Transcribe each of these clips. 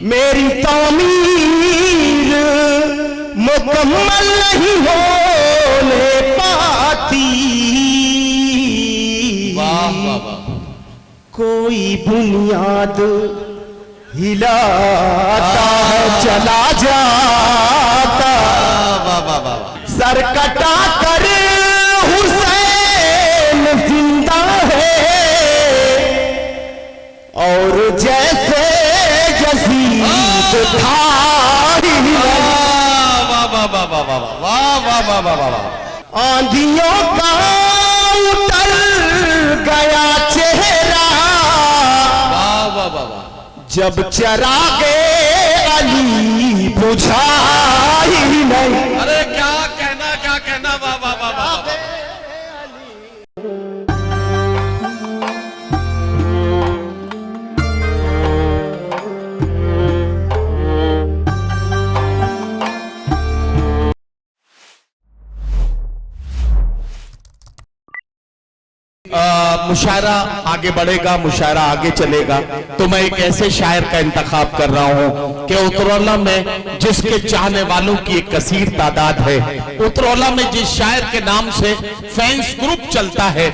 मेरी तामीर मुकम्मल नहीं होने पाती। वाह वाह वाह। कोई बुनियाद हिलाता है चला जाता। वाह वाह वाह। सर कटा कर हुसैन जिंदा है और जैसे यजीद था। वाह वाह वाह वाह वाह वाह वाह वाह वाह वाह। आंधियों का उतर गया चेहरा। वाह वाह वाह वाह। जब चरागे अली बुझा ही नहीं। अरे क्या कहना वाह वाह वाह वाह। मुशायरा आगे बढ़ेगा, मुशायरा आगे चलेगा, तो मैं एक ऐसे शायर का इंतखाब कर रहा हूं कि उतरौला में जिसके चाहने वालों की एक कसीर तादाद है। उतरौला में जिस शायर के नाम से फैंस ग्रुप चलता है,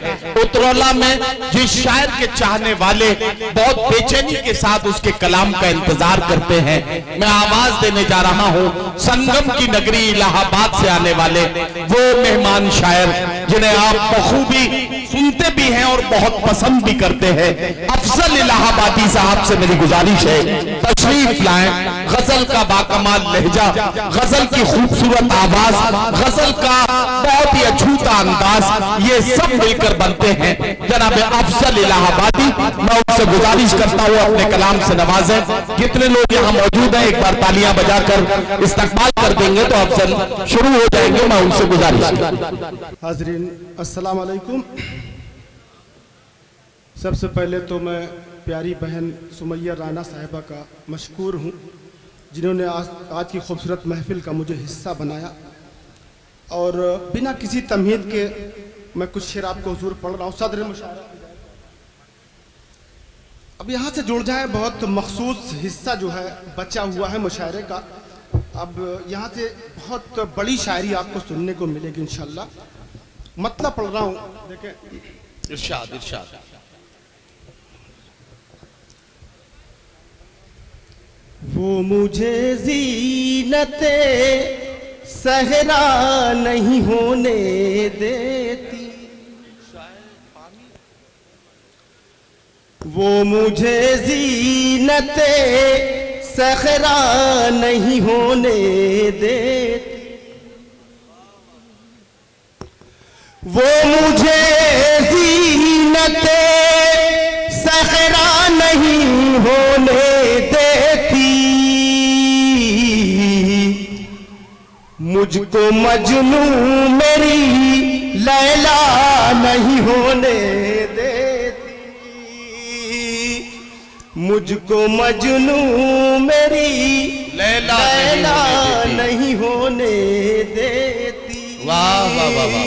उतरौला में जिस शायर के चाहने वाले बहुत बेचैनी के साथ उसके कलाम का इंतजार करते हैं, मैं आवाज देने जा रहा हूं संगम की नगरी इलाहाबाद से आने वाले वो मेहमान शायर जिन्हें आप बखूबी सुनते भी हैं और बहुत पसंद भी करते हैं। अफजल इलाहाबादी साहब से मेरी गुजारिश है तशरीफ लाएं। गजल का बाकमाल लहजा, गजल की खूबसूरत आवाज, गजल का बहुत ही अछूता अंदाज, ये सब मिलकर बनते हैं जनाब अफजल इलाहाबादी। मैं उनसे गुजारिश करता हूँ अपने कलाम से नवाजें। कितने लोग यहाँ मौजूद हैं, एक बार तालियां बजाकर इस्तकबाल कर देंगे तो अफजल शुरू हो जाएंगे। मैं उनसे गुजारिश। हाज़रीन अस्सलाम वालेकुम। सबसे पहले तो मैं प्यारी बहन सुमैया राना साहिबा का मशकूर हूँ जिन्होंने आज की खूबसूरत महफिल का मुझे हिस्सा बनाया। और बिना किसी तमहीद के मैं कुछ शेर आपको हुजूर पढ़ रहा हूँ। सदर मुशायरा अब यहाँ से जुड़ जाए, बहुत मखसूस हिस्सा जो है बचा हुआ है मुशायरे का। अब यहाँ से बहुत बड़ी शायरी आपको सुनने को मिलेगी इंशाल्लाह। मतलब पढ़ रहा हूँ, देखें। इरशाद इरशाद। वो मुझे ज़ीनते सहरा नहीं होने देती। वो मुझे ज़ीनते सहरा नहीं होने देती। वो मुझे ज़ीनते सहरा नहीं होने देती। मुझको मजनू मेरी लैला नहीं होने देती। मुझको मजनू मेरी लैला नहीं होने देती। वाह वाह वाह वाह।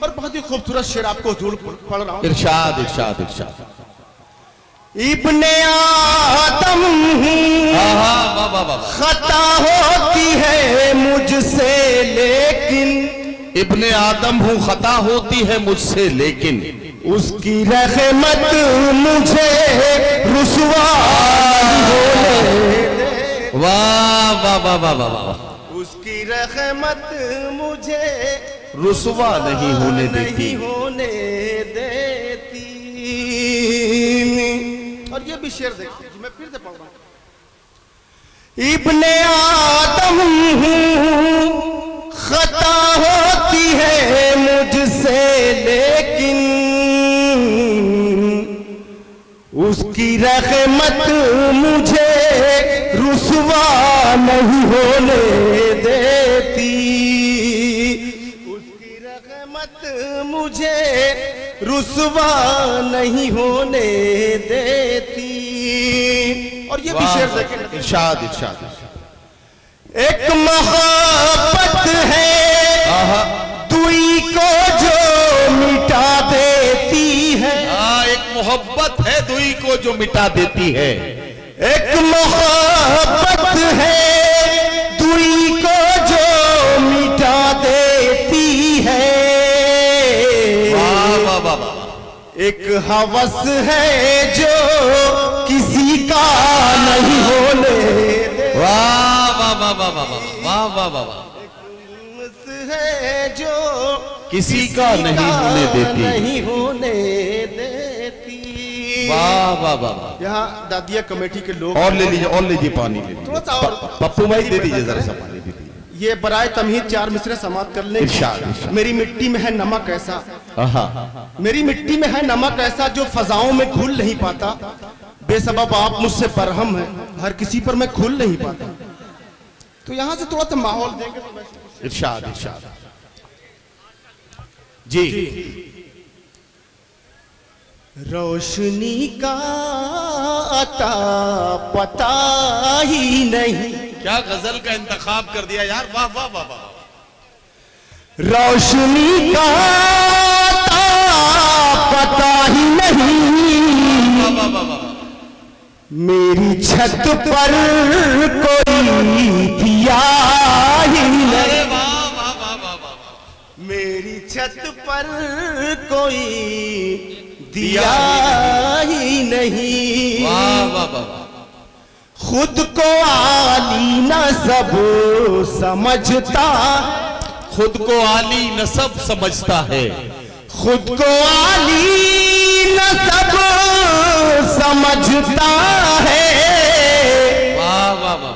और बहुत ही खूबसूरत शेर आपको हुजूर पढ़ रहा हूँ। इरशाद इरशाद इरशाद। इब्ने आदम हूँ, खता होती है मुझसे लेकिन। इब्ने आदम हूँ, खता होती है मुझसे लेकिन। उसकी रहमत मुझे रुसवा होने दे। वाह वाह वाह वाह वाह वाह। उसकी रहमत मुझे रुसवा नहीं होने देती। और ये भी शेर देखिए, मैं फिर से पढ़ रहा हूँ। इब्ने आदम हूँ, खता होती है मुझसे लेकिन। उसकी रहमत मुझे रुसवा नहीं होने देती। उसकी रहमत मुझे रुसवा नहीं होने देती। और ये भी शेर देखें। इरशाद इरशाद। एक मोहब्बत है दुई को जो मिटा देती है। एक मोहब्बत है दुई को जो मिटा देती है। एक मोहब्बत हवस है जो किसी का नहीं होने दे, वाह वाह वाह वाह वाह वाह वाह वाह वाह, है जो किसी का नहीं होने देती, नहीं होने देती। वाह वाह वाह वाह। यहाँ दादिया कमेटी के लोग और ले लीजिए पानी ले लीजिए। थोड़ा सा और पप्पू भाई दे दीजिए जरा सा पानी दे दीजिए। ये बराए तमहीद 4 मिसरे समाप्त कर लें। इरशाद। मेरी मिट्टी में है नमक ऐसा, आहा, मेरी मिट्टी में है नमक ऐसा जो फजाओं में घुल नहीं पाता, बेसबब आप मुझसे बरहम है, हर किसी पर मैं खुल नहीं पाता। तो यहाँ से थोड़ा सा माहौल देंगे तो वैसे। इरशाद इरशाद जी। रोशनी का अता पता ही नहीं, क्या गजल का इंतखाब कर दिया यार, वाह वाह वाह वाह। रोशनी का अता पता ही नहीं, वाह वाह वाह वाह। मेरी छत पर कोई दिया ही नहीं, अरे वाह वाह वाह वाह वाह। मेरी छत पर कोई दिया ही नहीं, वाह वाह वाह। खुद को आली न सब समझता, खुद को आली न सब समझता है, खुद को आली न सब समझता है, वाह वाह वाह।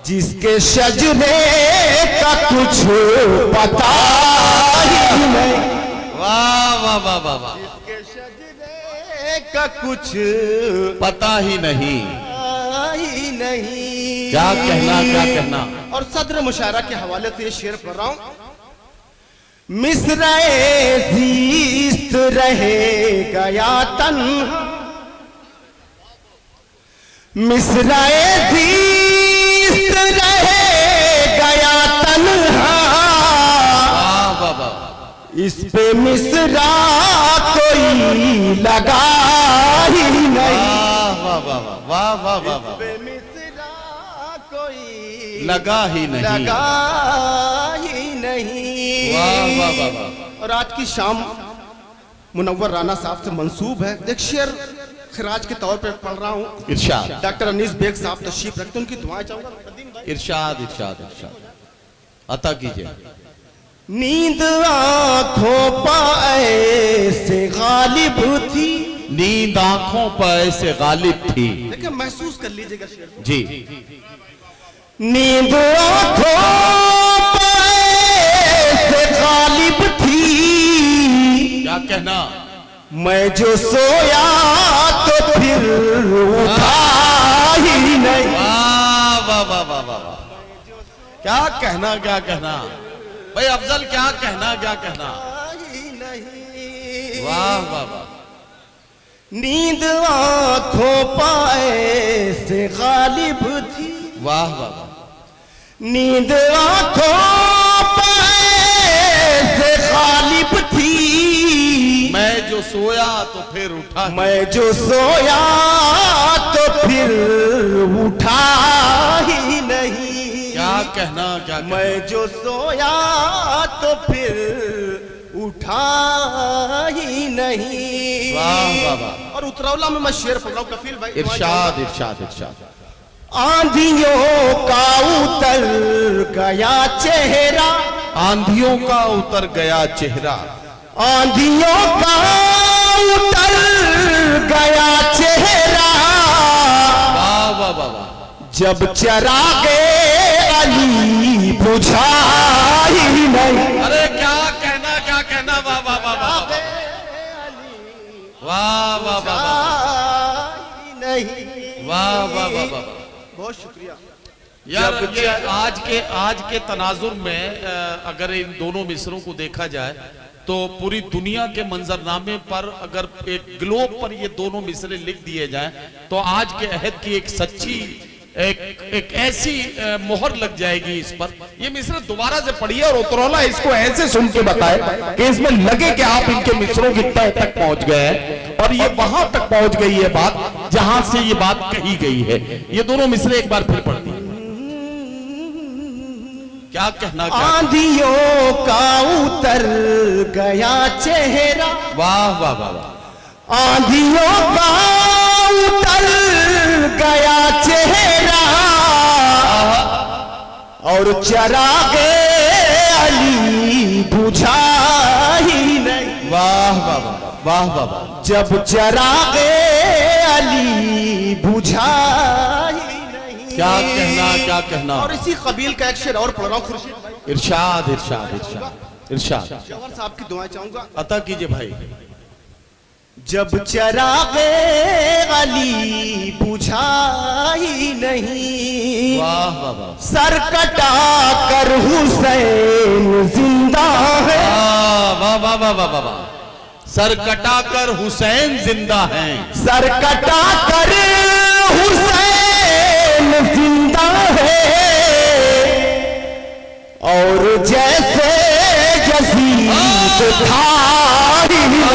जिसके शजरे का कुछ पता ही नहीं, वाह वाह वाह वाह वाह। जिसके शजरे का कुछ पता ही नहीं, ही नहीं। क्या कहना क्या कहना। और सदर मुशायरा के हवाले से ये शेर पढ़ रहा हूँ। मिस्राए जीस्त रहे गया तन्हा, मिस्राए जीस्त रहे गया तन्हा, वाह वाह वाह। इस पे मिसरा कोई लगा ही नहीं, वाह वाह वाह वाह वाह वाह वाह। पे मिसरा कोई लगा ही नहीं, लगा ही नहीं। वाह वाह वाह वाह। और आज की शाम मुनव्वर राना साहब से मंसूब है। एक शेर खिराज के तौर पे पढ़ रहा हूँ। इरशाद डॉक्टर अनीस बेग साहब तशरीफ रखते, उनकी दुआएं चाहूंगा। कदीम भाई। इरशाद इरशाद इरशाद अता कीजिए। नींद आंखों पाए से गालिब थी, नींद आंखों पर ऐसे गालिब थी। देखिए महसूस कर लीजिएगा शेर को। जी। नींद आंखों पाए से गालिब थी, क्या कहना। मैं जो सोया तो फिर उठा ही नहीं, वाह वाह वाह वाह वाह वाह। क्या कहना क्या कहना भाई अफजल, क्या कहना क्या कहना। ही नहीं। वाह वाह वाह। नींद आंखों पाए से गालिब थी, वाह वाह वाह। नींद आंखों पाए से गालिब थी, मैं जो सोया तो फिर उठा ही। मैं जो सोया तो फिर उठा ही नहीं। क्या कहना क्या कहना। मैं जो सोया तो फिर उठा ही नहीं। वाह वाह वाह। और उतरौला में मैं शेर पढ़ रहा हूँ। कफील भाई इरशाद इरशाद इरशाद। आंधियों का उतर गया चेहरा, आंधियों का उतर गया चेहरा, आंधियों का उतर गया चेहरा, वाह वाह वाह वाह। जब चरागे अली बुझा ही नहीं। अरे क्या कहना क्या कहना। वाह वाह वाह वाह वाह वाह वाह वाह नहीं। वाह वाह वाह वाह। बहुत शुक्रिया। यार ये आज के तनाजुर में अगर इन दोनों मिसरों को देखा जाए तो पूरी दुनिया के मंजरनामे पर अगर एक ग्लोब पर ये दोनों मिसरे लिख दिए जाएं तो आज के अहद की एक सच्ची एक ऐसी मोहर लग जाएगी इस पर। ये मिसरे दोबारा से पढ़िए और उतरौला इसको ऐसे सुन के बताए कि इसमें लगे कि आप इनके मिसरों की तह तक पहुंच गए हैं और ये वहां तक पहुंच गई है बात जहां से ये बात कही गई है। ये दोनों मिसरे एक बार फिर पढ़ दिए। क्या कहना क्या। आंधियों का उतर गया चेहरा, वाह वाह वाह वाह। आंधियों का उतर गया चेहरा और चरागे अली बुझा ही नहीं। वाह बाबा, वाह बाबा। जब चरागे अली बुझा ही नहीं। क्या कहना, क्या कहना। और इसी कबील का एक शेर और पढ़ रहा हूँ खुर्शीद भाई। इरशाद इरशाद इरशाद इरशाद। जवाहर साहब की दुआएं चाहूंगा। अता कीजिए भाई। जब चरागे अली बुझा ही नहीं। वाह बाबा। सर कटा कर हुसैन जिंदा है। वाह वाह वाह वाह वाह वाह। सर कटाकर हुसैन जिंदा हैं। सर कटा कर हुसैन जिंदा है और जैसे यजीद था ही नहीं।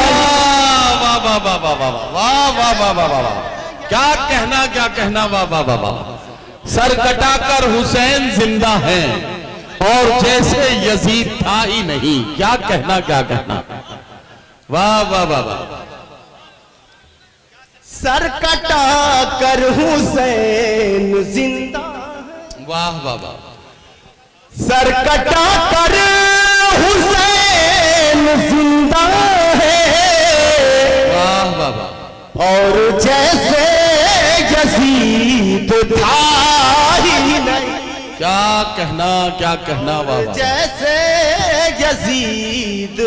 वाह वाह वाह वाह वाह वाह वाह वाह वाह वाह वाह। क्या कहना, क्या कहना। वाह वाह वाह वाह। सर कटाकर हुसैन जिंदा हैं और जैसे यजीद था ही नहीं। क्या कहना, क्या कहना। वाह वाह वाह वाह। सर कटा कर हुसैन जिंदा है। वाह वाह वाह। सर कटा कर हुसैन जिंदा है वाह वाह वाह। और जैसे यजीद था ही नहीं। क्या कहना, क्या कहना। वाह वाह। जैसे यजीद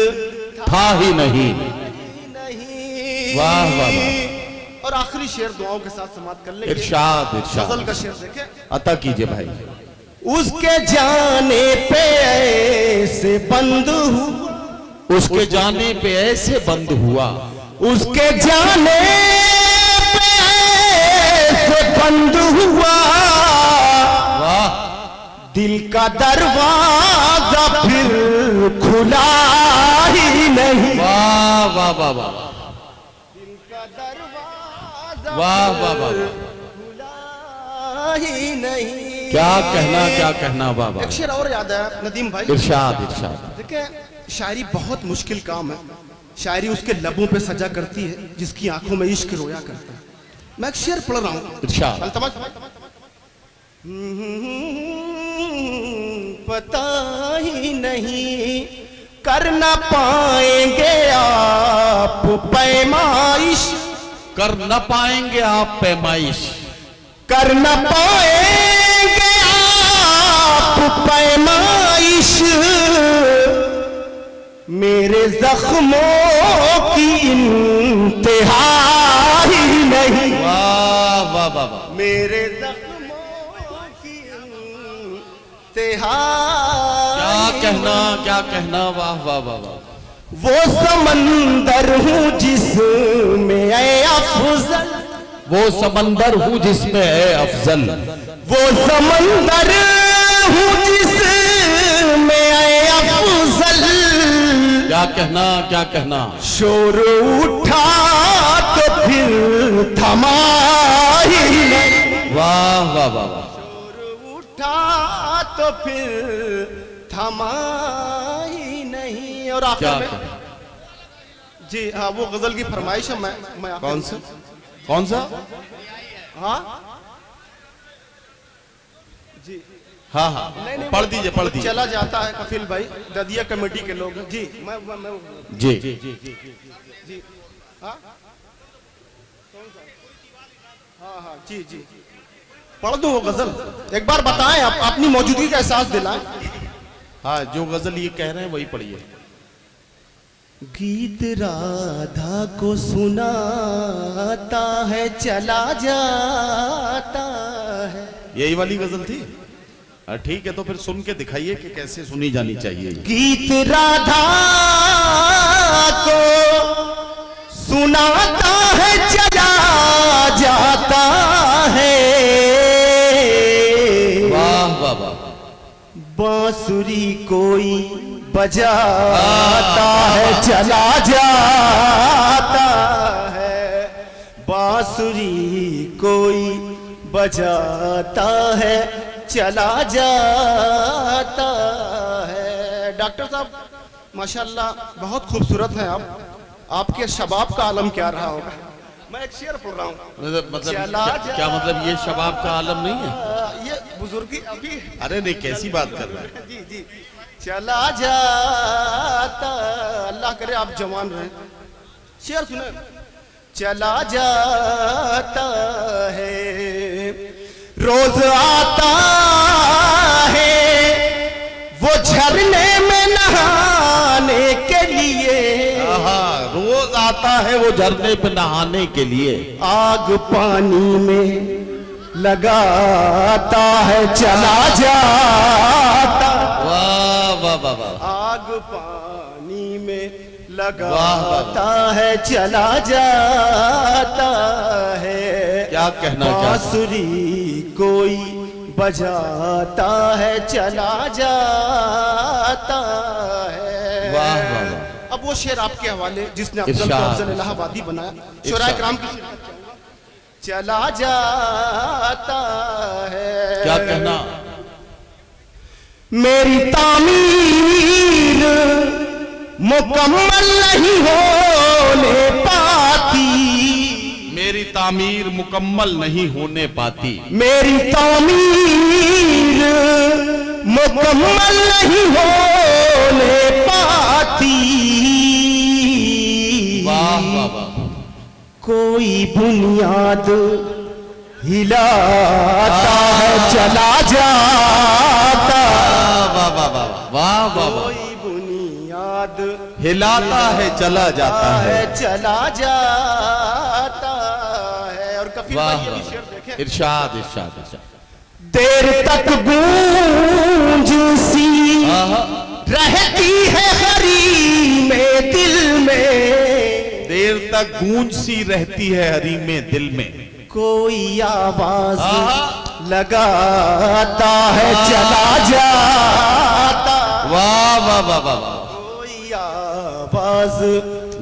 था ही नहीं। नहीं। वाह वाह वाह। और आखिरी शेर दुआओं के साथ समाप्त कर लेंगे। इरशाद इरशाद। गजल का शेर देखें। अता कीजिए भाई। उसके जाने पे ऐसे बंद हुआ। उसके जाने पे ऐसे बंद हुआ। उसके जाने पे ऐसे बंद हुआ। वाह। दिल का दरवाजा फिर खुला ही नहीं। वाह वाह वाह वाह। दिल का दरवाजा वाह वाह वाह। खुला ही नहीं। क्या कहना, क्या कहना। वाह वाह। एक शेर और याद है नदीम भाई। इरशाद इरशाद। देखिए शायरी बहुत मुश्किल काम है। शायरी उसके लबों पे सजा करती है जिसकी आंखों में इश्क रोया करता है। मैं एक शेर पढ़ रहा हूँ। इरशाद। अल्तमस। पता ही नहीं कर ना पाएंगे आप पैमाइश। कर न पाएंगे आप पैमाइश। कर न पाएंगे आप पैमाइश। मेरे जख्मों की इंतहा ही नहीं। वाह वाह वाह वाह। मेरे जख्मों की इंतहा। क्या कहना, क्या कहना। वाह वाह वाह वाह। वो समंदर हूँ जिसमें ऐ अफजल। वो समंदर हूँ जिसमें है अफजल। वो समंदर हूँ जिसमें ऐ अफजल। क्या कहना, क्या कहना। शोर उठा तो फिर थमा ही नहीं। वाह वाह वाह वाह। शोर उठा तो फिर थमा ही नहीं। और आखिर क्या में कहना। जी हाँ, वो गजल की फरमाइश है। मैं आखिर कौन में- सा, कौन सा। हाँ जी। हाँ हाँ नहीं, पढ़ दीजिए, पढ़ दीजिए। चला जाता है कफिल भाई, ददिया कमेटी के लोग। जी मैं जी। जी हाँ हाँ हाँ जी जी पढ़ दूं वो गजल। एक बार बताएं, आप अपनी मौजूदगी का एहसास दिलाएं। हाँ, जो गजल ये कह रहे हैं वही पढ़िए। गीत राधा को सुनाता है चला जाता है। यही वाली गजल थी। ठीक है, तो फिर सुन के दिखाइए कि कैसे सुनी जानी चाहिए। गीत राधा को सुनाता है चला जाता है। वाह वाह वाह। बांसुरी कोई बजाता है चला जाता है। बांसुरी कोई बजाता है चला जाता है। डॉक्टर साहब माशाल्लाह बहुत खूबसूरत हैं आप। आपके शबाब का आलम क्या रहा होगा। मैं एक शेर पढ़ रहा हूँ। मतलब चला क्या मतलब ये शबाब का आलम नहीं है? ये बुजुर्गी अभी। अरे नहीं, कैसी बात कर रहे हैं? जी जी। चला जाता, अल्लाह करे आप जवान रहें। शेर सुने। चला जाता है रोज आता है वो झरने में नहाने के लिए, रोज आता है वो झरने पे नहाने के लिए। आग पानी में लगाता है चला जाता। वाह वाह वाह वाह। आग पानी में लगाता है चला जाता है। क्या कहना चाहते? बांसुरी कोई बजाता है चला जाता है। वाह वाह वाह। अब वो शेर आपके हवाले जिसने अफजल इरशाद, को अफजल इलाहाबादी बनाया, शुरा इकराम की चला जाता है। क्या कहना? मेरी तामीर मुकम्मल नहीं होने पाती, मेरी तामीर मुकम्मल नहीं होने पाती, मेरी तामीर मुकम्मल नहीं होने पाती। वाह वाह वाह। कोई बुनियाद हिलाता है चला जाता। वाह वाह वाह वाह वाह वाह। कोई बुनियाद हिलाता है चला जाता है। चला जाता है। और कफील वाह भाई ये भी वाह। शेर देखें। इरशाद इरशाद इरशाद। देर तक गूंज सी रहती है हरी में दिल में, देर तक गूंज सी रहती है हरी में दिल में, कोई आवाज लगाता है चला जाता। वाह वाह वाह वाह वाह। कोई आवाज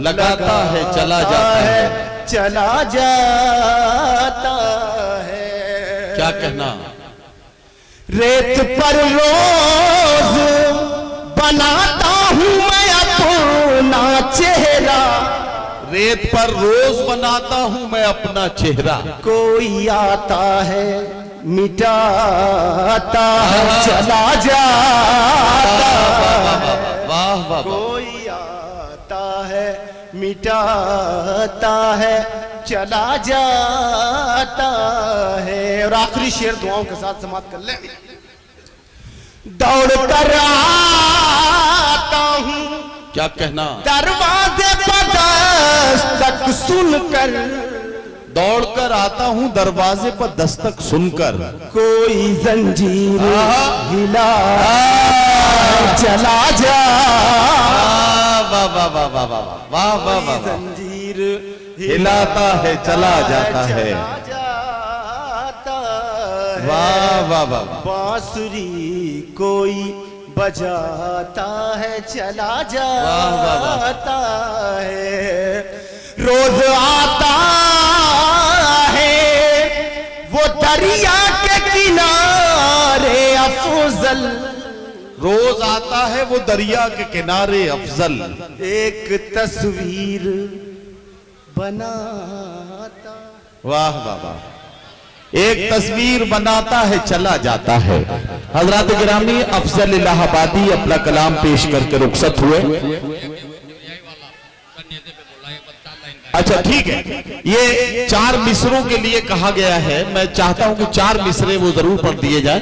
लगाता है चला जाता है। चला जाता है। क्या कहना? रेत पर रोज बनाता हूँ मैं अपना चेहरा, रेत पर रोज बनाता हूँ मैं अपना चेहरा, कोई आता है मिटाता है चला जाता। वाह वाह वाह। कोई आता है मिटाता है चला जाता है। और आखिरी शेर दुआओं के साथ समाप्त कर लें। दौड़ कर आता हूँ क्या कहना? दरवाजे पर दस्तक सुनकर, दौड़कर आता हूँ दरवाजे पर दस्तक सुनकर, कोई जंजीर हिला चला जा। वाह वाह वाह वाह वाह वाह वाह वाह। जंजीर हिलाता है चला जाता है। वाह वाह वाह। बांसुरी कोई बजाता है चला जाता है। रोज आता है वो दरिया के किनारे अफजल, रोज आता है वो दरिया के किनारे अफजल, एक तस्वीर बनाता। वाह वाह वाह। एक तस्वीर बनाता है चला जाता है। हजरात गिरामी, अफजल इलाहाबादी अपना कलाम पेश करके रुखसत हुए। अच्छा ठीक है, ये 4 मिसरों के लिए कहा गया है। मैं चाहता हूं कि 4 मिसरे वो जरूर पढ़ दिए जाए।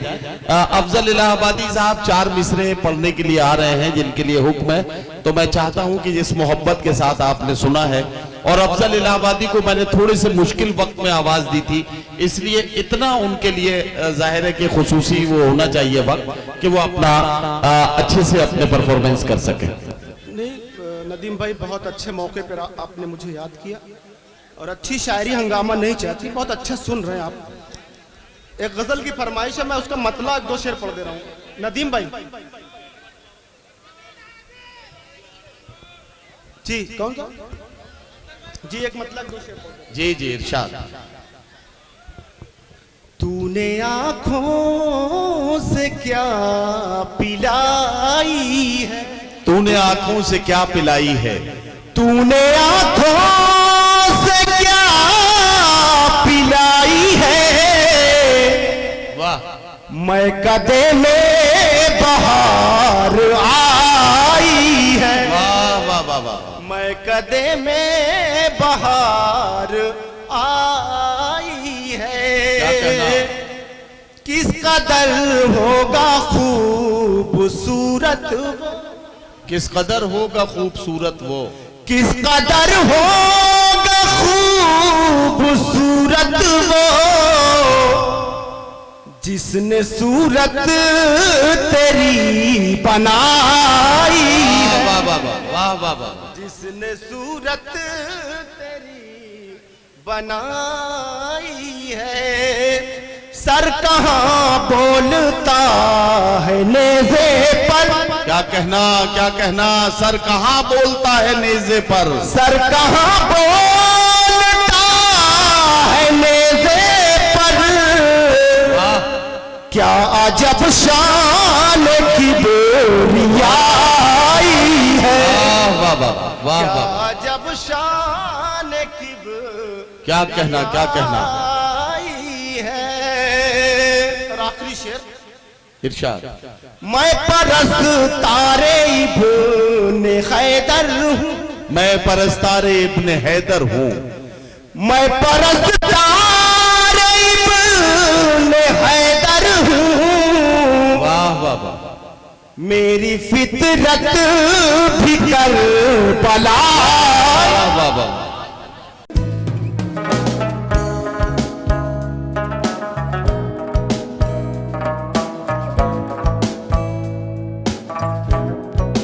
अफजल इलाहाबादी साहब 4 मिसरे पढ़ने के लिए आ रहे हैं, जिनके लिए हुक्म है। तो मैं चाहता हूं कि जिस मोहब्बत के साथ आपने सुना है, और अफजल इलाहाबादी को मैंने थोड़े से मुश्किल वक्त में आवाज दी थी, इसलिए इतना उनके लिए जाहिर है कि खुसूसी वो होना चाहिए वक्त कि वो अपना अच्छे से अपने परफॉर्मेंस कर सके। नहीं नदीम भाई, बहुत अच्छे मौके पर आपने मुझे याद किया, और अच्छी शायरी हंगामा नहीं चाहती, बहुत अच्छा सुन रहे हैं आप। एक गजल की फरमाइश है, मैं उसका मतला 2 शेर पढ़ दे रहा हूँ। नदीम भाई जी, कौन सा जी? एक मतलब 2 शेर पढ़ दे। जी जी इरशाद। तूने आंखों से क्या पिलाई है, तूने आंखों से क्या पिलाई है, तूने आंखों से क्या पिलाई है, वाह मैं कदे में बहार आई है, वाह वाह वाह वाह, मैं कदे में बहार आई क्या कहना? है। किस कदर होगा खूबसूरत वो, किस कदर होगा खूबसूरत वो, किस कदर होगा खूबसूरत वो, जिसने सूरत तेरी बनाई है, वाह वाह वाह वाह वाह वाह, जिसने सूरत तेरी बनाई है। सर कहाँ बोलता है नेज़े पर, क्या कहना, सर कहाँ बोलता है नेज़े पर, सर कहाँ बोलता है नेज़े पर, वाह क्या अजब शान की बोरियाई है, वाह वाह वाह क्या वाह, अजब शान की क्या कहना बोरियाई है। और आखिरी शेर, इरशाद, मैं परस्तारे इब्ने हैदर हूँ, मैं परस्तारे इब्ने हैदर हूँ, मैं परस्तारे इब्ने हैदर हूँ, वाह वाह वाह, मेरी फितरत भी करबला, वाह वाह वाह,